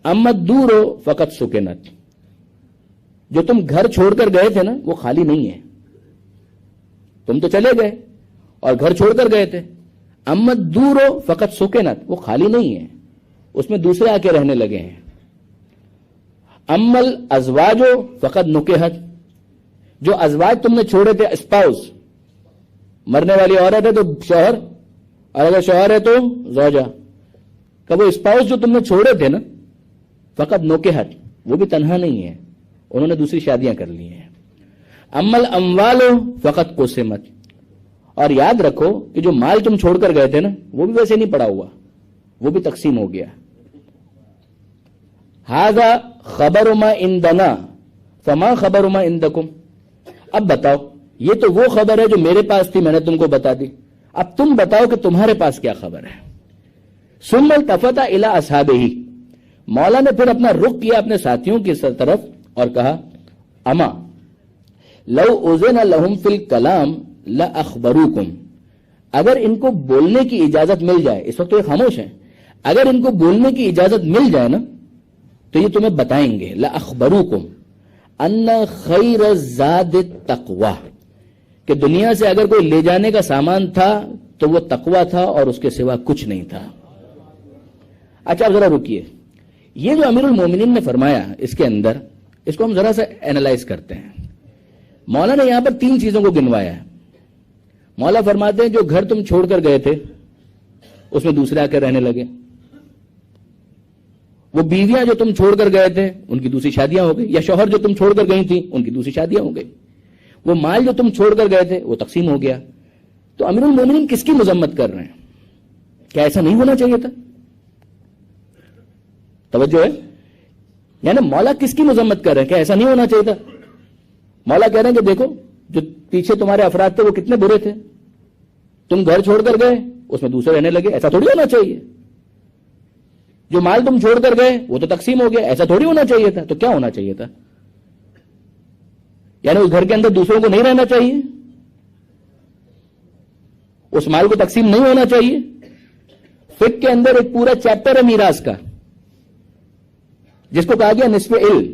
اما الدور فقط سکنت، جو تم گھر چھوڑ کر گئے تھے نا وہ خالی نہیں ہے، تم تو چلے گئے اور گھر چھوڑ کر گئے تھے. اما الدور فقط سکنت، وہ خالی نہیں ہے، اس میں دوسرے آ کے رہنے لگے ہیں. اما الازواج فقط نکحت، جو ازواج تم نے چھوڑے تھے، اسپاؤس، مرنے والی عورت ہے تو شوہر، اور اگر شوہر ہے تو زوجہ، کہ وہ اسپاؤس جو تم نے چھوڑے تھے نا فقط نکحت، وہ بھی تنہا نہیں ہے، انہوں نے دوسری شادیاں کر لی ہیں. اما الاموال فقط قسمت، اور یاد رکھو کہ جو مال تم چھوڑ کر گئے تھے نا وہ بھی ویسے نہیں پڑا ہوا، وہ بھی تقسیم ہو گیا. ھذا خبر ما عندنا فما خبر ما عندکم، اب بتاؤ، یہ تو وہ خبر ہے جو میرے پاس تھی، میں نے تم کو بتا دی، اب تم بتاؤ کہ تمہارے پاس کیا خبر ہے. ثم التفت الی اصحابہ، مولا نے پھر اپنا رخ کیا اپنے ساتھیوں کی طرف اور کہا اما لو اذن لهم فی الکلام لاخبروکم، اگر ان کو بولنے کی اجازت مل جائے، اس وقت تو یہ خاموش ہیں، اگر ان کو بولنے کی اجازت مل جائے نا تو یہ تمہیں بتائیں گے، لاخبروکم ان خیر الزاد التقوی، کہ دنیا سے اگر کوئی لے جانے کا سامان تھا تو وہ تقوی تھا اور اس کے سوا کچھ نہیں تھا. اچھا ذرا رکیے، یہ جو امیر المومنین نے فرمایا اس کے اندر، اس کو ہم ذرا سا اینالائز کرتے ہیں. مولا نے یہاں پر 3 چیزوں کو گنوایا ہے. مولا فرماتے ہیں جو گھر تم چھوڑ کر گئے تھے اس میں دوسرے آ کر رہنے لگے، وہ بیویاں جو تم چھوڑ کر گئے تھے ان کی دوسری شادیاں ہو گئی، یا شوہر جو تم چھوڑ کر گئی تھی ان کی دوسری شادیاں ہو گئی، وہ مال جو تم چھوڑ کر گئے تھے وہ تقسیم ہو گیا. تو امیر المومنین کس کی مذمت کر رہے ہیں؟ کیا ایسا نہیں ہونا چاہیے تھا؟ توجہ ہے، یعنی مولا کس کی مذمت کر رہے ہیں؟ کیا ایسا نہیں ہونا چاہیے تھا؟ مولا کہہ رہے ہیں کہ دیکھو جو پیچھے تمہارے افراد تھے وہ کتنے برے تھے، تم گھر چھوڑ کر گئے اس میں دوسرے رہنے لگے، ایسا تھوڑی ہونا چاہیے. جو مال تم چھوڑ کر گئے وہ تو تقسیم ہو گیا، ایسا تھوڑی ہونا چاہیے تھا. تو کیا ہونا چاہیے تھا؟ یعنی اس گھر کے اندر دوسروں کو نہیں رہنا چاہیے، اس مال کو تقسیم نہیں ہونا چاہیے. فقہ کے اندر ایک پورا چیپٹر ہے میراث کا جس کو کہا گیا نصف علم،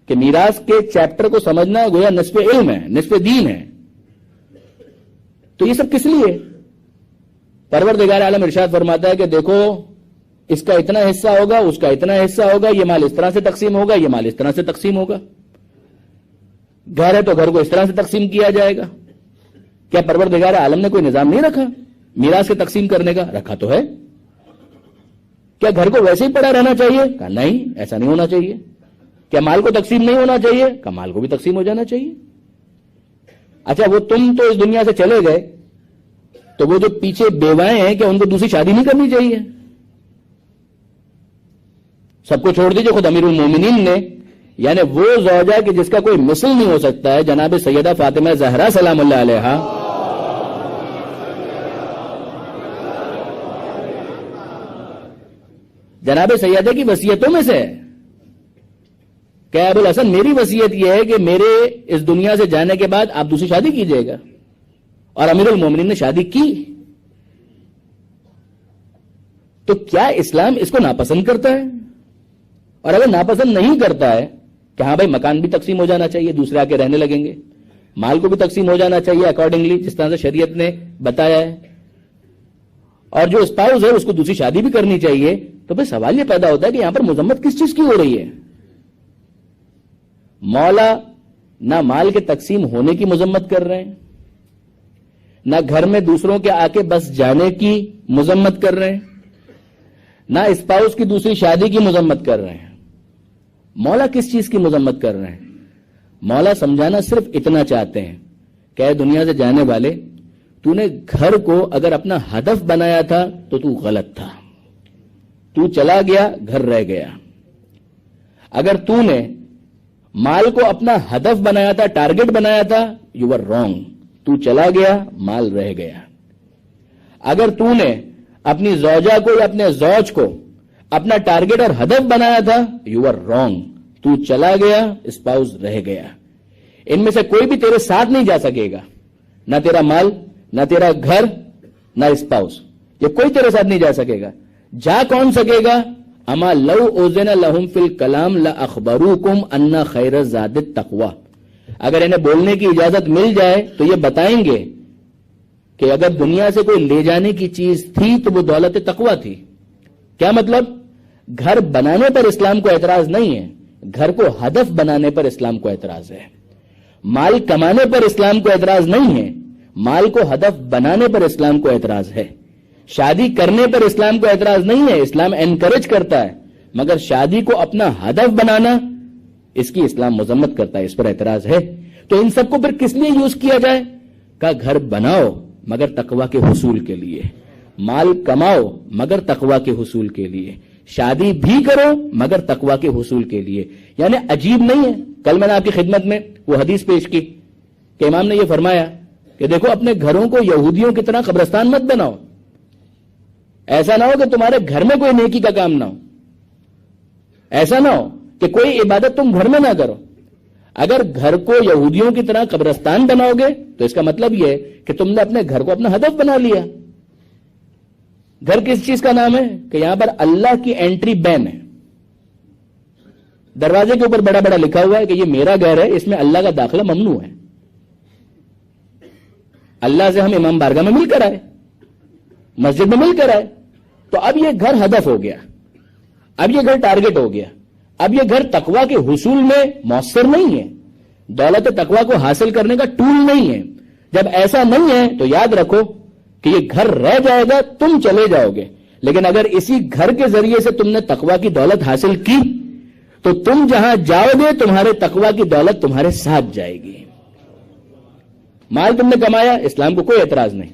کہ میراث کے چیپٹر کو سمجھنا گویا نصف علم ہے، نصف دین ہے. تو یہ سب کس لیے؟ پروردگار عالم ارشاد فرماتا ہے کہ دیکھو اس کا اتنا حصہ ہوگا، اس کا اتنا حصہ ہوگا، یہ مال اس طرح سے تقسیم ہوگا، یہ مال اس طرح سے تقسیم ہوگا. گھر ہے تو گھر کو اس طرح سے تقسیم کیا جائے گا. کیا پروردگار عالم نے کوئی نظام نہیں رکھا میراث کے تقسیم کرنے کا؟ رکھا تو ہے. کیا گھر کو ویسے ہی پڑا رہنا چاہیے؟ کہا نہیں، ایسا نہیں ہونا چاہیے. کیا مال کو تقسیم نہیں ہونا چاہیے؟ کہا مال کو بھی تقسیم ہو جانا چاہیے. اچھا وہ تم تو اس دنیا سے چلے گئے تو وہ جو پیچھے بیوائیں ہیں کیا ان کو دوسری شادی نہیں کرنی چاہیے؟ سب کو چھوڑ دیجئے، خود امیر المومنین نے، یعنی وہ زوجہ کہ جس کا کوئی مثل نہیں ہو سکتا ہے، جناب سیدہ فاطمہ زہرا سلام اللہ علیہا، جناب سیدہ کی وصیتوں میں سے کہ ابو الحسن میری وصیت یہ ہے کہ میرے اس دنیا سے جانے کے بعد آپ دوسری شادی کیجئے گا، اور امیر المومنین نے شادی کی. تو کیا اسلام اس کو ناپسند کرتا ہے؟ اور اگر ناپسند نہیں کرتا ہے کہ ہاں بھائی مکان بھی تقسیم ہو جانا چاہیے، دوسرے آ کے رہنے لگیں گے، مال کو بھی تقسیم ہو جانا چاہیے اکارڈنگلی جس طرح سے شریعت نے بتایا ہے، اور جو اسپاؤس ہے اس کو دوسری شادی بھی کرنی چاہیے، تو پھر سوال یہ پیدا ہوتا ہے کہ یہاں پر مذمت کس چیز کی ہو رہی ہے؟ مولا نہ مال کے تقسیم ہونے کی مذمت کر رہے ہیں، نہ گھر میں دوسروں کے آ کے بس جانے کی مذمت کر رہے ہیں، نہ اسپاؤس کی دوسری شادی کی مذمت کر رہے ہیں. مولا کس چیز کی مذمت کر رہے ہیں؟ مولا سمجھانا صرف اتنا چاہتے ہیں کہ اے دنیا سے جانے والے، تو نے گھر کو اگر اپنا ہدف بنایا تھا تو تو غلط تھا، تو چلا گیا گھر رہ گیا. اگر تو نے مال کو اپنا ہدف بنایا تھا، ٹارگٹ بنایا تھا، یو آر رانگ، تو چلا گیا مال رہ گیا. اگر تو نے اپنی زوجہ کو یا اپنے زوج کو اپنا ٹارگٹ اور ہدف بنایا تھا، یو آر رانگ، تو چلا گیا اسپاؤس رہ گیا. ان میں سے کوئی بھی تیرے ساتھ نہیں جا سکے گا، نہ تیرا مال، نہ تیرا گھر، نہ اسپاؤس، یہ کوئی تیرے ساتھ نہیں جا سکے گا. جا کون سکے گا؟ اما لو اوزن لہم فی الکلام لاخبروکم ان خیر الزاد التقوی، اگر انہیں بولنے کی اجازت مل جائے تو یہ بتائیں گے کہ اگر دنیا سے کوئی لے جانے کی چیز تھی تو وہ دولت تقوی تھی۔ کیا مطلب؟ گھر بنانے پر اسلام کو اعتراض نہیں ہے، گھر کو ہدف بنانے پر اسلام کو اعتراض ہے۔ مال کمانے پر اسلام کو اعتراض نہیں ہے، مال کو ہدف بنانے پر اسلام کو اعتراض ہے۔ شادی کرنے پر اسلام کو اعتراض نہیں ہے، اسلام انکریج کرتا ہے، مگر شادی کو اپنا ہدف بنانا اس کی اسلام مذمت کرتا ہے، اس پر اعتراض ہے۔ تو ان سب کو پھر کس لیے یوز کیا جائے؟ کہ گھر بناؤ مگر تقوی کے حصول کے لیے، مال کماؤ مگر تقوی کے حصول کے لیے، شادی بھی کرو مگر تقوی کے حصول کے لیے۔ یعنی عجیب نہیں ہے؟ کل میں نے آپ کی خدمت میں وہ حدیث پیش کی کہ امام نے یہ فرمایا کہ دیکھو اپنے گھروں کو یہودیوں کی طرح قبرستان مت بناؤ، ایسا نہ ہو کہ تمہارے گھر میں کوئی نیکی کا کام نہ ہو، ایسا نہ ہو کہ کوئی عبادت تم گھر میں نہ کرو۔ اگر گھر کو یہودیوں کی طرح قبرستان بناؤ گے تو اس کا مطلب یہ ہے کہ تم نے اپنے گھر کو اپنا ہدف بنا لیا۔ گھر کس چیز کا نام ہے؟ کہ یہاں پر اللہ کی انٹری بین ہے، دروازے کے اوپر بڑا بڑا لکھا ہوا ہے کہ یہ میرا گھر ہے، اس میں اللہ کا داخلہ ممنوع ہے۔ اللہ سے ہم امام بارگاہ میں مل کر آئے، مسجد میں مل کر آئے، تو اب یہ گھر ہدف ہو گیا، اب یہ گھر ٹارگٹ ہو گیا، اب یہ گھر تقوی کے حصول میں مؤثر نہیں ہے، دولت تقوی کو حاصل کرنے کا ٹول نہیں ہے۔ جب ایسا نہیں ہے تو یاد رکھو کہ یہ گھر رہ جائے گا، تم چلے جاؤ گے، لیکن اگر اسی گھر کے ذریعے سے تم نے تقوی کی دولت حاصل کی تو تم جہاں جاؤ گے تمہارے تقوی کی دولت تمہارے ساتھ جائے گی۔ مال تم نے کمایا، اسلام کو کوئی اعتراض نہیں،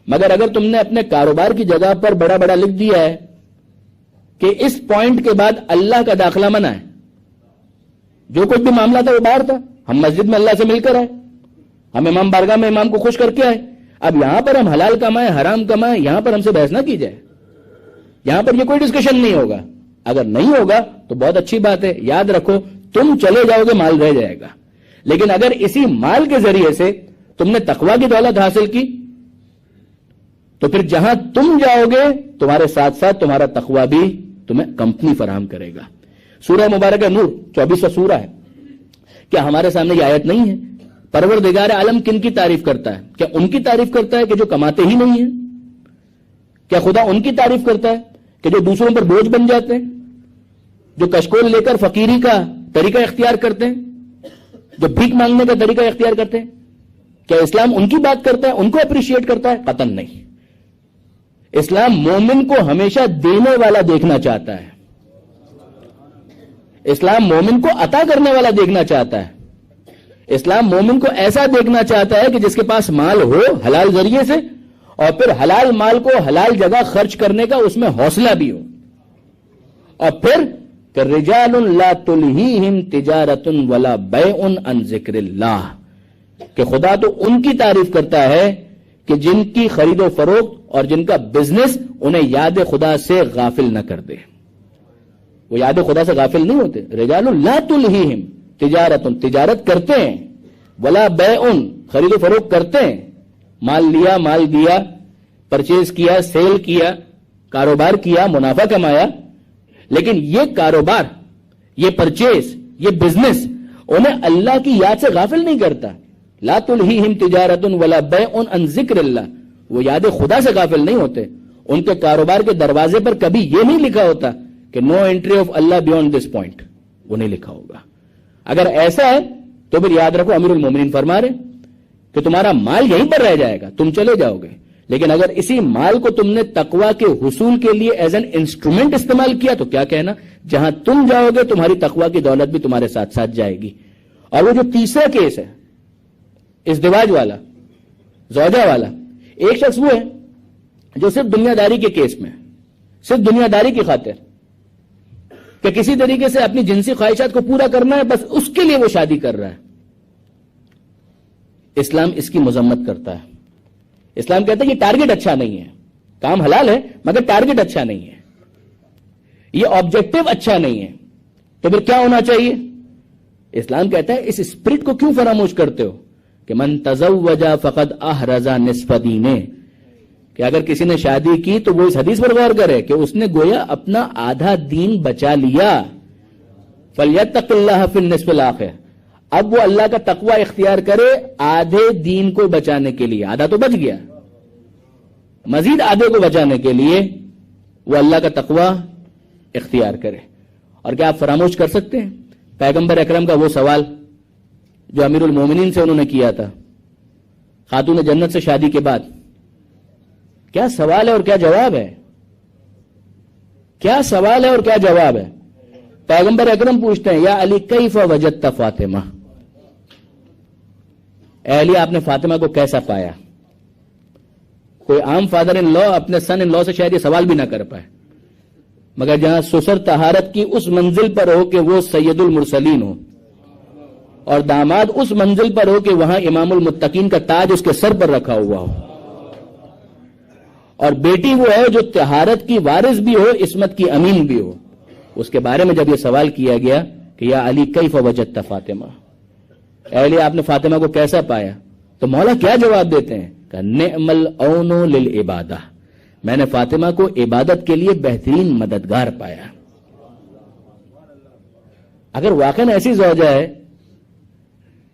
مگر اگر تم نے اپنے کاروبار کی جگہ پر بڑا بڑا لکھ دیا ہے کہ اس پوائنٹ کے بعد اللہ کا داخلہ منع ہے، جو کچھ بھی معاملہ تھا وہ باہر تھا، ہم مسجد میں اللہ سے مل کر آئے، ہم امام بارگاہ میں امام کو خوش کر کے آئے، اب یہاں پر ہم حلال کمائیں حرام کمائیں یہاں پر ہم سے بحث نہ کی جائے، یہاں پر یہ کوئی ڈسکشن نہیں ہوگا۔ اگر نہیں ہوگا تو بہت اچھی بات ہے، یاد رکھو تم چلے جاؤ گے مال رہ جائے گا، لیکن اگر اسی مال کے ذریعے سے تم نے تقوی کی دولت حاصل کی تو پھر جہاں تم جاؤ گے تمہارے ساتھ ساتھ تمہارا تقوی بھی تمہیں کمپنی فراہم کرے گا۔ سورہ مبارکہ نور 24واں سورہ ہے۔ کیا ہمارے سامنے یہ آیت نہیں ہے؟ پروردگار عالم کن کی تعریف کرتا ہے؟ کیا ان کی تعریف کرتا ہے کہ جو کماتے ہی نہیں ہیں؟ کیا خدا ان کی تعریف کرتا ہے کہ جو دوسروں پر بوجھ بن جاتے ہیں، جو کشکول لے کر فقیری کا طریقہ اختیار کرتے ہیں، جو بھیک مانگنے کا طریقہ اختیار کرتے ہیں؟ کیا اسلام ان کی بات کرتا ہے، ان کو اپریشیٹ کرتا ہے؟ قطعاً نہیں۔ اسلام مومن کو ہمیشہ دینے والا دیکھنا چاہتا ہے، اسلام مومن کو عطا کرنے والا دیکھنا چاہتا ہے، اسلام مومن کو ایسا دیکھنا چاہتا ہے کہ جس کے پاس مال ہو حلال ذریعے سے، اور پھر حلال مال کو حلال جگہ خرچ کرنے کا اس میں حوصلہ بھی ہو، اور پھر کہ رجال لا تلہیہم تجارت ولا بیع عن ذکر اللہ، کہ خدا تو ان کی تعریف کرتا ہے کہ جن کی خرید و فروخت اور جن کا بزنس انہیں یاد خدا سے غافل نہ کر دے۔ وہ یاد خدا سے غافل نہیں ہوتے۔ رجال لا تلہیہم تجارت، تجارت کرتے ہیں، ولا بیع، خرید و فروخت کرتے ہیں، مال لیا مال دیا، پرچیز کیا سیل کیا، کاروبار کیا منافع کمایا، لیکن یہ کاروبار، یہ پرچیز، یہ بزنس انہیں اللہ کی یاد سے غافل نہیں کرتا۔ لا تلہیہم تجارت ولا بیع عن ذکر اللہ، وہ یاد خدا سے غافل نہیں ہوتے۔ ان کے کاروبار کے دروازے پر کبھی یہ نہیں لکھا ہوتا کہ نو انٹری آف اللہ بیونڈ دس پوائنٹ، وہ نہیں لکھا ہوگا۔ اگر ایسا ہے تو پھر یاد رکھو امیر المومنین فرما رہے کہ تمہارا مال یہیں پر رہ جائے گا، تم چلے جاؤ گے، لیکن اگر اسی مال کو تم نے تقوی کے حصول کے لیے ایز این انسٹرومنٹ استعمال کیا تو کیا کہنا، جہاں تم جاؤ گے تمہاری تقوی کی دولت بھی تمہارے ساتھ ساتھ جائے گی۔ اور وہ جو تیسرا کیس ہے ازدواج والا، زوجہ والا، ایک شخص وہ ہے جو صرف دنیا داری کے کیس میں، صرف دنیا داری کی خاطر کہ کسی طریقے سے اپنی جنسی خواہشات کو پورا کرنا ہے، بس اس کے لیے وہ شادی کر رہا ہے۔ اسلام اس کی مذمت کرتا ہے۔ اسلام کہتا ہے یہ ٹارگٹ اچھا نہیں ہے، کام حلال ہے مگر ٹارگٹ اچھا نہیں ہے، یہ آبجیکٹو اچھا نہیں ہے، تو پھر کیا ہونا چاہیے؟ اسلام کہتا ہے اس اسپرٹ کو کیوں فراموش کرتے ہو کہ من تزوج فقد احرز نصف دینے، کہ اگر کسی نے شادی کی تو وہ اس حدیث پر غور کرے کہ اس نے گویا اپنا آدھا دین بچا لیا. فَلْيَتَّقِ اللَّهَ فِي النِّصْفِ الْآخِرِ. اب وہ اللہ کا تقوی اختیار کرے آدھے دین کو بچانے کے لیے. آدھا تو بچ گیا, مزید آدھے کو بچانے کے لیے وہ اللہ کا تقوی اختیار کرے. اور کیا آپ فراموش کر سکتے ہیں پیغمبر اکرم کا وہ سوال جو امیر المومنین سے انہوں نے کیا تھا خاتون جنت سے شادی کے بعد؟ کیا سوال ہے اور کیا جواب ہے؟ کیا سوال ہے اور کیا جواب ہے؟ پیغمبر اکرم پوچھتے ہیں یا علی کیف وجدت فاطمہ, اے علی آپ نے فاطمہ کو کیسا پایا؟ کوئی عام فادر ان لا اپنے سن ان لا سے شاید یہ سوال بھی نہ کر پائے, مگر جہاں سسر طہارت کی اس منزل پر ہو کہ وہ سید المرسلین ہو, اور داماد اس منزل پر ہو کہ وہاں امام المتقین کا تاج اس کے سر پر رکھا ہوا ہو, اور بیٹی وہ ہے جو طہارت کی وارث بھی ہو, عصمت کی امین بھی ہو, اس کے بارے میں جب یہ سوال کیا گیا کہ یا علی کیف وجدت فاطمہ, اے علی آپ نے فاطمہ کو کیسا پایا, تو مولا کیا جواب دیتے ہیں کہ نعم العون للعبادہ, میں نے فاطمہ کو عبادت کے لیے بہترین مددگار پایا. اگر واقعا ایسی زوجہ ہے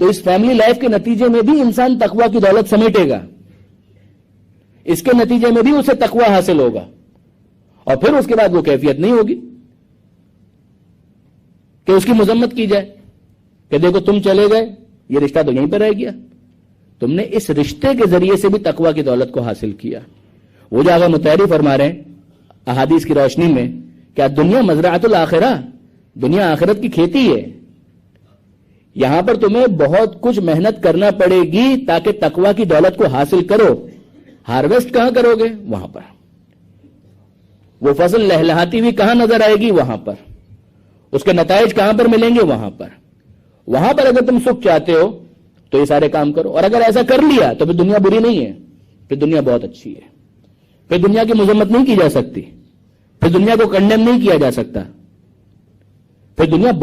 تو اس فیملی لائف کے نتیجے میں بھی انسان تقوی کی دولت سمیٹے گا, اس کے نتیجے میں بھی اسے تقوی حاصل ہوگا, اور پھر اس کے بعد وہ کیفیت نہیں ہوگی کہ اس کی مذمت کی جائے کہ دیکھو تم چلے گئے, یہ رشتہ تو یہیں پہ رہ گیا, تم نے اس رشتے کے ذریعے سے بھی تقوی کی دولت کو حاصل کیا. وہ جو آقا متحری فرما رہے ہیں احادیث کی روشنی میں کہ دنیا مزرعۃ الآخرہ, دنیا آخرت کی کھیتی ہے, یہاں پر تمہیں بہت کچھ محنت کرنا پڑے گی تاکہ تقوی کی دولت کو حاصل کرو. ہارویسٹ کہاں کرو گے؟ وہاں پر. وہ فصل لہلہاتی ہوئی کہاں نظر آئے گی؟ وہاں پر. اس کے نتائج کہاں پر ملیں گے؟ وہاں پر. وہاں پر اگر تم سکھ چاہتے ہو تو یہ سارے کام کرو, اور اگر ایسا کر لیا تو پھر دنیا بری نہیں ہے, پھر دنیا بہت اچھی ہے, پھر دنیا کی مذمت نہیں کی جا سکتی, پھر دنیا کو کنڈیم نہیں کیا جا سکتا, پھر دنیا بہت